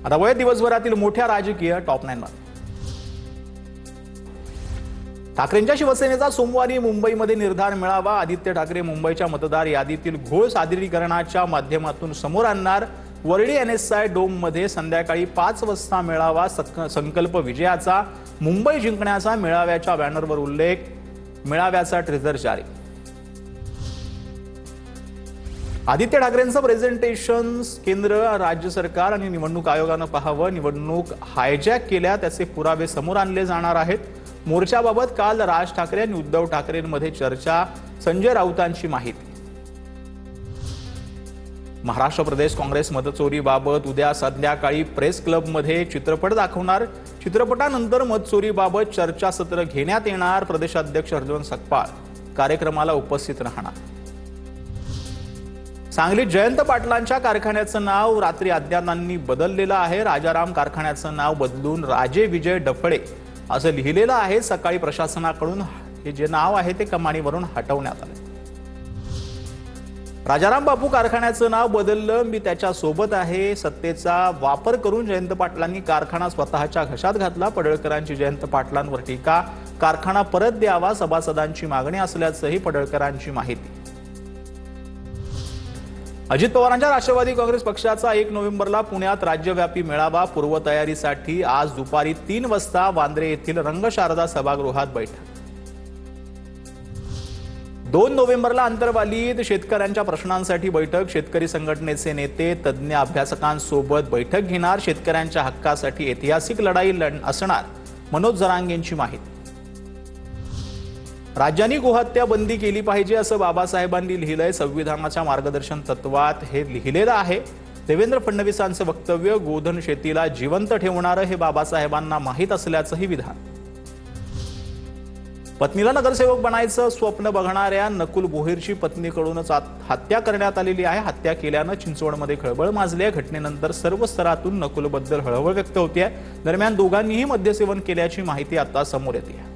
आता वय दिवसभरातील मोठ्या राजकीय टॉप 9 मध्ये ठाकरेंच्या शिवसेनेचा सोमवारी मुंबईमध्ये निर्धार मिळावा। आदित्य ठाकरे मुंबईच्या मतदार यादीतील घोळ सादरीकरणाच्या माध्यमातून समोर आणणार। वरळी NSI डोम मध्ये संध्याकाळी 5 वाजता मेळावा। संकल्प विजयाचा, मुंबई जिंकण्याचा मेळाव्याच्या बॅनरवर उल्लेख। मेळाव्याचा ट्रेझर जारी। आदित्य ठाकरेंचं प्रेझेंटेशन केंद्र, राज्य सरकार आणि निवडणूक आयोगानं पाहावं। निवडणूक हायजॅक केल्या त्याचे पुरावे समोर आणले जाणार आहेत। मोर्चाबाबत काल राज ठाकरे आणि उद्धव ठाकरेंमध्ये चर्चा। संजय राऊतांची माहिती। महाराष्ट्र प्रदेश काँग्रेस मतचोरीबाबत उद्या संध्याकाळी प्रेस क्लबमध्ये चित्रपट दाखवणार। चित्रपटानंतर मतचोरीबाबत चर्चासत्र घेण्यात येणार। प्रदेशाध्यक्ष अर्जुन सकपाळ कार्यक्रमाला उपस्थित राहणार। सांगलीत जयंत पाटलांच्या कारखान्याचं नाव रात्री अज्ञातांनी बदललेलं आहे। राजाराम कारखान्याचं नाव बदलून राजे विजय डफळे असं लिहिलेलं आहे। सकाळी प्रशासनाकडून हे जे नाव आहे ते कमानीवरून हटवण्यात आले। राजाराम बापू कारखान्याचं नाव बदललं, मी त्याच्या सोबत आहे। सत्तेचा वापर करून जयंत पाटलांनी कारखाना स्वतःच्या घशात घातला। पडळकरांची जयंत पाटलांवर टीका। कारखाना परत द्यावा सभासदांची मागणी असल्याचंही पडळकरांची माहिती। अजित पवारांच्या राष्ट्रवादी काँग्रेस पक्षाचा 1 नोव्हेंबरला पुण्यात राज्यव्यापी मेळावा। पूर्वतयारीसाठी आज दुपारी 3 वाजता वांद्रे येथील रंगशारदा सभागृहात बैठक। 2 नोव्हेंबरला अंतरवालीत शेतकऱ्यांच्या प्रश्नांसाठी बैठक। शेतकरी संघटनेचे नेते, तज्ज्ञ अभ्यासकांसोबत बैठक घेणार। शेतकऱ्यांच्या हक्कासाठी ऐतिहासिक लढाई असणार, मनोज जरांगेंची माहिती। राज्यांनी गोहत्या बंदी केली पाहिजे असं बाबासाहेबांनी लिहिलंय। संविधानाच्या मार्गदर्शन तत्वात हे लिहिलेलं आहे। देवेंद्र फडणवीसांचं वक्तव्य गोधन शेतीला जिवंत ठेवणारं हे बाबासाहेबांना माहीत असल्याचंही विधान। पत्नीला नगरसेवक बनायचं स्वप्न बघणाऱ्या नकुल भोईरची पत्नीकडूनच हत्या करण्यात आलेली आहे। हत्या केल्यानं चिंचवडमध्ये खळबळ माजली आहे। घटनेनंतर सर्व स्तरातून नकुलबद्दल हळहळ व्यक्त होते आहे। दरम्यान दोघांनीही मद्यसेवन केल्याची माहिती आता समोर येते आहे।